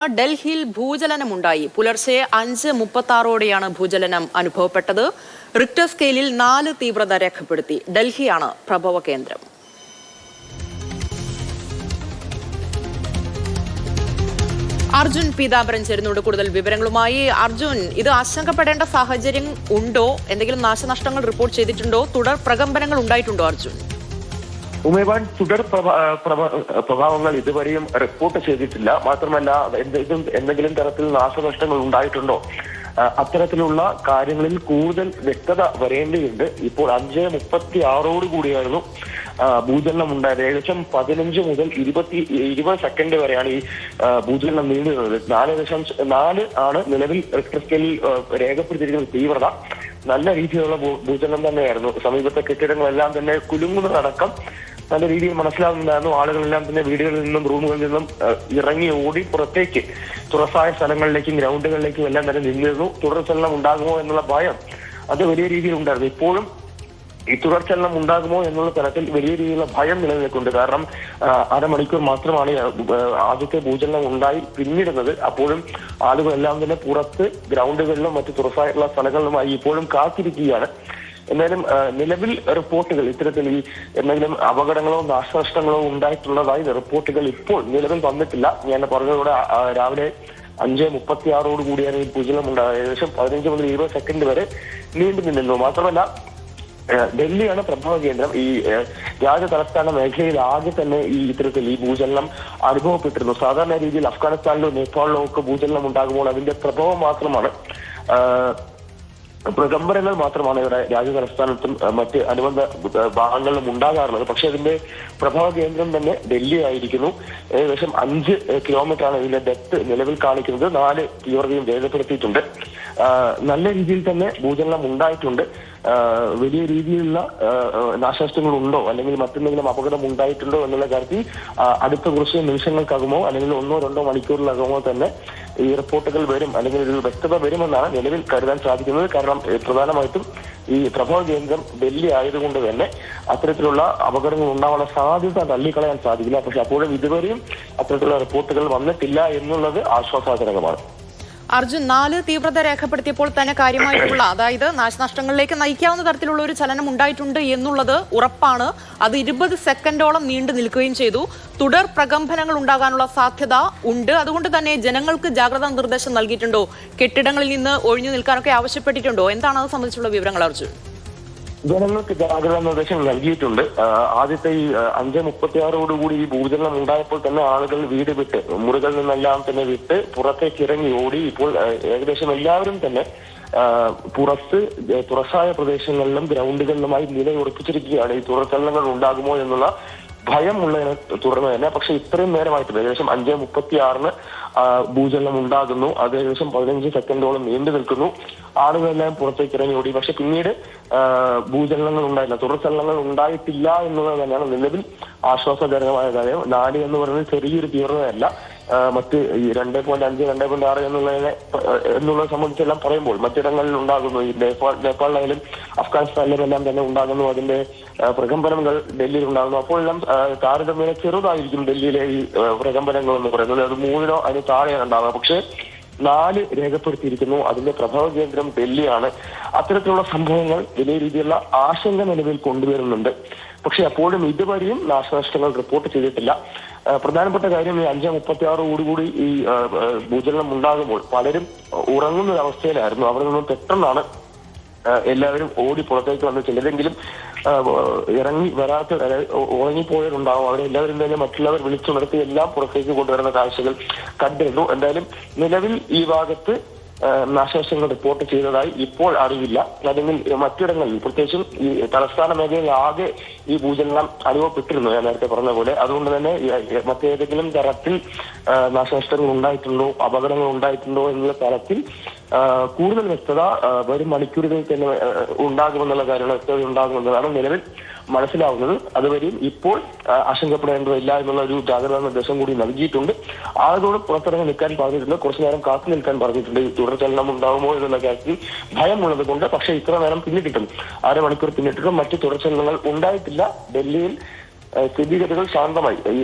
ഡൽഹിയിൽ ഭൂചലനമുണ്ടായി. പുലർച്ചെ 5:36ഓടെയാണ് ഭൂചലനം അനുഭവപ്പെട്ടത്. റിക്ടർ സ്കെയിലിൽ 4 തീവ്രത രേഖപ്പെടുത്തി. ഡൽഹിയാണ് പ്രഭവ കേന്ദ്രം. അർജുൻ പീതാംബരൻ ചേരുന്നുണ്ട് കൂടുതൽ വിവരങ്ങളുമായി. അർജുൻ, ഇത് ആശങ്കപ്പെടേണ്ട സാഹചര്യം ഉണ്ടോ? എന്തെങ്കിലും നാശനഷ്ടങ്ങൾ റിപ്പോർട്ട് ചെയ്തിട്ടുണ്ടോ? തുടർ പ്രകമ്പനങ്ങൾ ഉണ്ടായിട്ടുണ്ടോ അർജുൻ? ഉമേബാൻ, തുടർ പ്രഭാവങ്ങൾ ഇതുവരെയും റിപ്പോർട്ട് ചെയ്തിട്ടില്ല. മാത്രമല്ല എന്തെങ്കിലും തരത്തിൽ നാശനഷ്ടങ്ങൾ ഉണ്ടായിട്ടുണ്ടോ, അത്തരത്തിലുള്ള കാര്യങ്ങളിൽ കൂടുതൽ വ്യക്തത വരേണ്ടതുണ്ട്. ഇപ്പോൾ 5:36 കൂടിയായിരുന്നു ഭൂചലനം ഉണ്ടായത്. ഏകദേശം 15 മുതൽ 20 സെക്കൻഡ് വരെയാണ് ഈ ഭൂചലനം നീണ്ടുനിന്നത്. 4.4 ആണ് നിലവിൽ റിക്ടർ സ്കെയിലിൽ രേഖപ്പെടുത്തിയിരിക്കുന്ന തീവ്രത. നല്ല രീതിയിലുള്ള ഭൂചലനം തന്നെയായിരുന്നു. സമീപത്തെ കെട്ടിടങ്ങളെല്ലാം തന്നെ കുലുങ്ങുന്നതടക്കം നല്ല രീതിയിൽ മനസ്സിലാകുന്നുണ്ടായിരുന്നു. ആളുകളെല്ലാം തന്നെ വീടുകളിൽ നിന്നും റൂമുകളിൽ നിന്നും ഇറങ്ങി ഓടി പുറത്തേക്ക് തുറസായ സ്ഥലങ്ങളിലേക്കും ഗ്രൗണ്ടുകളിലേക്കും എല്ലാം തന്നെ നിന്നിരുന്നു. തുടർചലനം ഉണ്ടാകുമോ എന്നുള്ള ഭയം അത് വലിയ രീതിയിൽ ഉണ്ടായിരുന്നു. ഇപ്പോഴും ഈ തുടർചലനം ഉണ്ടാകുമോ എന്നുള്ള തലത്തിൽ വലിയ രീതിയിലുള്ള ഭയം നിലനിൽക്കുന്നുണ്ട്. കാരണം അരമണിക്കൂർ മാത്രമാണ് ആദ്യത്തെ ഭൂചലനം ഉണ്ടായി പിന്നിടുന്നത്. അപ്പോഴും ആളുകളെല്ലാം തന്നെ പുറത്ത് ഗ്രൗണ്ടുകളിലും മറ്റു തുറസായിട്ടുള്ള സ്ഥലങ്ങളിലുമായി ഇപ്പോഴും കാത്തിരിക്കുകയാണ്. എന്നാലും നിലവിൽ റിപ്പോർട്ടുകൾ ഇത്തരത്തിൽ ഈ എന്തെങ്കിലും അപകടങ്ങളോ നാശനഷ്ടങ്ങളോ ഉണ്ടായിട്ടുള്ളതായി റിപ്പോർട്ടുകൾ ഇപ്പോൾ നിലവിൽ വന്നിട്ടില്ല. ഞാൻ പറഞ്ഞതോടെ രാവിലെ 5:36 കൂടിയാണ് ഈ ഭൂചലനം ഉണ്ടായത്. ഏകദേശം 15 മുതൽ 20 സെക്കൻഡ് വരെ നീണ്ടു നിന്നിരുന്നു. മാത്രമല്ല ഡൽഹിയാണ് പ്രഭവ കേന്ദ്രം. ഈ രാജ്യ തലസ്ഥാന മേഖലയിൽ ആകെ തന്നെ ഈ ഇത്തരത്തിൽ ഈ ഭൂചലനം അനുഭവപ്പെട്ടിരുന്നു. സാധാരണ രീതിയിൽ അഫ്ഗാനിസ്ഥാനിലോ നേപ്പാളിലോ ഒക്കെ ഭൂചലനം ഉണ്ടാകുമ്പോൾ അതിന്റെ പ്രഭവം മാത്രമാണ്, പ്രകമ്പനങ്ങൾ മാത്രമാണ് ഇവിടെ രാജ്യ തലസ്ഥാനത്തും മറ്റ് അനുബന്ധ ഭാഗങ്ങളിലും ഉണ്ടാകാറുള്ളത്. പക്ഷെ അതിന്റെ പ്രഭവ കേന്ദ്രം തന്നെ ഡൽഹി ആയിരിക്കുന്നു. ഏകദേശം 5 കിലോമീറ്ററാണ് ഇതിന്റെ ഡെപ്ത് നിലവിൽ കാണിക്കുന്നത്. 4 തീവ്രതയും രേഖപ്പെടുത്തിയിട്ടുണ്ട്. നല്ല രീതിയിൽ തന്നെ ഭൂചലനം ഉണ്ടായിട്ടുണ്ട്. വലിയ രീതിയിലുള്ള നാശനഷ്ടങ്ങൾ ഉണ്ടോ അല്ലെങ്കിൽ മറ്റെന്തെങ്കിലും അപകടം ഉണ്ടായിട്ടുണ്ടോ എന്നുള്ള കാര്യത്തിൽ അടുത്ത കുറച്ച് നിമിഷങ്ങൾക്കകമോ അല്ലെങ്കിൽ 1-2 മണിക്കൂറിലകമോ തന്നെ ഈ റിപ്പോർട്ടുകൾ വരും അല്ലെങ്കിൽ ഒരു വ്യക്തത വരുമെന്നാണ് നിലവിൽ കരുതാൻ സാധിക്കുന്നത്. കാരണം പ്രധാനമായിട്ടും ഈ പ്രഭവ കേന്ദ്രം ഡൽഹി ആയതുകൊണ്ട് തന്നെ അത്തരത്തിലുള്ള അപകടങ്ങൾ ഉണ്ടാവാനുള്ള സാധ്യത തള്ളിക്കളയാൻ സാധിക്കില്ല. പക്ഷെ അപ്പോഴും ഇതുവരെയും അത്തരത്തിലുള്ള റിപ്പോർട്ടുകൾ വന്നിട്ടില്ല എന്നുള്ളത് ആശ്വാസജനകമാണ്. അർജുൻ, 4 തീവ്രത രേഖപ്പെടുത്തിയപ്പോൾ തന്നെ കാര്യമായിട്ടുള്ള, അതായത് നാശനഷ്ടങ്ങളിലേക്ക് നയിക്കാവുന്ന തരത്തിലുള്ള ഒരു ചലനം ഉണ്ടായിട്ടുണ്ട് എന്നുള്ളത് ഉറപ്പാണ്. അത് 20 സെക്കൻഡോളം നീണ്ടു നിൽക്കുകയും ചെയ്തു. തുടർ പ്രകമ്പനങ്ങൾ ഉണ്ടാകാനുള്ള സാധ്യത ഉണ്ട്. അതുകൊണ്ട് തന്നെ ജനങ്ങൾക്ക് ജാഗ്രതാ നിർദ്ദേശം നൽകിയിട്ടുണ്ടോ? കെട്ടിടങ്ങളിൽ നിന്ന് ഒഴിഞ്ഞു നിൽക്കാനൊക്കെ ആവശ്യപ്പെട്ടിട്ടുണ്ടോ? എന്താണ് അത് സംബന്ധിച്ചുള്ള വിവരങ്ങൾ അർജുൻ? ജനങ്ങൾക്ക് ജാഗ്രതാ നിർദ്ദേശം നൽകിയിട്ടുണ്ട്. ആദ്യത്തെ ഈ 5:36 കൂടി ഈ ഭൂചലനം ഉണ്ടായപ്പോൾ തന്നെ ആളുകൾ വീട് വിട്ട് മുറികളിൽ നിന്നെല്ലാം തന്നെ വിട്ട് പുറത്തേക്ക് ഇറങ്ങി ഓടി. ഇപ്പോൾ ഏകദേശം എല്ലാവരും തന്നെ പുറത്ത് തുറസായ പ്രദേശങ്ങളിലും ഗ്രൗണ്ടുകളിലുമായി നിലയുറപ്പിച്ചിരിക്കുകയാണ്. ഈ തുടർചലനങ്ങൾ ഉണ്ടാകുമോ എന്നുള്ള ഭയമുള്ളതിനെ തുടർന്ന് തന്നെ. പക്ഷെ ഇത്രയും നേരമായിട്ട് ഏകദേശം 5:36 ഭൂചലനം ഉണ്ടാകുന്നു. അത് ഏകദേശം 15 സെക്കൻഡോളം നീണ്ടു നിൽക്കുന്നു. ആളുകളെല്ലാം പുറത്തേക്ക് ഇറങ്ങി ഓടി. പക്ഷെ പിന്നീട് ഭൂചലനങ്ങൾ ഉണ്ടായില്ല, തുടർചലനങ്ങൾ ഉണ്ടായിട്ടില്ല എന്നുള്ളത് തന്നെയാണ് നിലവിൽ ആശ്വാസജനകമായ കാര്യം. 4 എന്ന് പറയുന്നത് ചെറിയൊരു തീവ്രതയല്ല. മറ്റ് 2.5, 2.6 എന്നുള്ളത് സംബന്ധിച്ചെല്ലാം പറയുമ്പോൾ മറ്റിടങ്ങളിൽ ഉണ്ടാകുന്നു. ഈ നേപ്പാളിലായാലും അഫ്ഗാനിസ്ഥാനിലും എല്ലാം തന്നെ ഉണ്ടാകുന്നു. അതിന്റെ പ്രകമ്പനങ്ങൾ ഡൽഹിയിൽ ഉണ്ടാകുന്നു. അപ്പോഴെല്ലാം താരതമ്യേന ചെറുതായിരിക്കും ഡൽഹിയിലെ ഈ പ്രകമ്പനങ്ങൾ എന്ന് പറയുന്നത്. അത് 3-നോ അതിന് താഴെയാണ് ഉണ്ടാവുക. പക്ഷേ 4 രേഖപ്പെടുത്തിയിരിക്കുന്നു. അതിന്റെ പ്രഭവ കേന്ദ്രം ഡൽഹിയാണ്. അത്തരത്തിലുള്ള സംഭവങ്ങൾ വലിയ രീതിയിലുള്ള ആശങ്ക നിലവിൽ കൊണ്ടുവരുന്നുണ്ട്. പക്ഷെ അപ്പോഴും ഇതുവരെയും നാശനഷ്ടങ്ങൾ റിപ്പോർട്ട് ചെയ്തിട്ടില്ല. പ്രധാനപ്പെട്ട കാര്യം ഈ 5:36 കൂടി ഈ ഭൂചലനം ഉണ്ടാകുമ്പോൾ പലരും ഉറങ്ങുന്ന ഒരു അവസ്ഥയിലായിരുന്നു. അവിടെ നിന്നും പെട്ടെന്നാണ് എല്ലാവരും ഓടി പുറത്തേക്ക് വന്ന് ചിലരെങ്കിലും ഇറങ്ങി വരാത്ത ഉറങ്ങിപ്പോയവരുണ്ടാവും. അവിടെ എല്ലാവരും തന്നെ മറ്റുള്ളവർ വിളിച്ചുണർത്തി എല്ലാം പുറത്തേക്ക് കൊണ്ടുവരുന്ന കാഴ്ചകൾ കണ്ടിരുന്നു. എന്തായാലും നിലവിൽ ഈ ഭാഗത്ത് നാശനഷ്ടങ്ങൾ റിപ്പോർട്ട് ചെയ്തതായി ഇപ്പോൾ അറിയില്ല. അല്ലെങ്കിൽ മറ്റിടങ്ങളിൽ പ്രത്യേകിച്ചും ഈ തലസ്ഥാന മേഖലയിൽ ആകെ ഈ ഭൂചലനം അനുഭവപ്പെട്ടിരുന്നു, ഞാൻ നേരത്തെ പറഞ്ഞ പോലെ. അതുകൊണ്ട് തന്നെ മറ്റേതെങ്കിലും തരത്തിൽ നാശനഷ്ടങ്ങൾ ഉണ്ടായിട്ടുണ്ടോ, അപകടങ്ങൾ ഉണ്ടായിട്ടുണ്ടോ എന്നുള്ള തരത്തിൽ കൂടുതൽ വ്യക്തത വരും മണിക്കൂറുകളിൽ തന്നെ ഉണ്ടാകുമെന്നുള്ള കാര്യങ്ങൾ വ്യക്തത ഉണ്ടാകുമെന്നതാണ് നിലവിൽ മനസ്സിലാവുന്നത്. അതുവരെയും ഇപ്പോൾ ആശങ്കപ്പെടേണ്ടതില്ല എന്നുള്ള ഒരു ജാഗ്രതാ നിർദ്ദേശം കൂടി നൽകിയിട്ടുണ്ട്. ആളുകളോട് പുറത്തിറങ്ങി നിൽക്കാൻ പറഞ്ഞിട്ടുണ്ട്. കുറച്ചു നേരം കാത്തു നിൽക്കാൻ പറഞ്ഞിട്ടുണ്ട്. തുടർചലനം ഉണ്ടാകുമോ എന്നുള്ള കാര്യത്തിൽ ഭയമുള്ളത് കൊണ്ട്. പക്ഷേ ഇത്ര നേരം പിന്നിട്ടിട്ടും 1/2 മണിക്കൂർ പിന്നിട്ടിട്ടും മറ്റു തുടർചലനങ്ങൾ ഉണ്ടായിട്ടില്ല. ഡൽഹിയിൽ സ്ഥിതിഗതികൾ ശാന്തമായി ഈ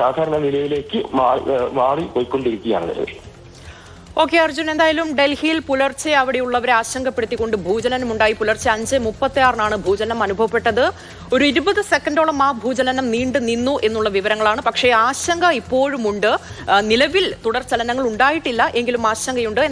സാധാരണ നിലയിലേക്ക് മാറി പോയിക്കൊണ്ടിരിക്കുകയാണ്. ഓക്കെ അർജുൻ, എന്തായാലും ഡൽഹിയിൽ പുലർച്ചെ അവിടെയുള്ളവരെ ആശങ്കപ്പെടുത്തിക്കൊണ്ട് ഭൂചലനം ഉണ്ടായി. പുലർച്ചെ 5:36 ഭൂചലനം അനുഭവപ്പെട്ടത്. ഒരു 20 സെക്കൻഡോളം ആ ഭൂചലനം നീണ്ടു നിന്നു എന്നുള്ള വിവരങ്ങളാണ്. പക്ഷേ ആശങ്ക ഇപ്പോഴുമുണ്ട്. നിലവിൽ തുടർ ചലനങ്ങൾ ഉണ്ടായിട്ടില്ല എങ്കിലും ആശങ്കയുണ്ട്.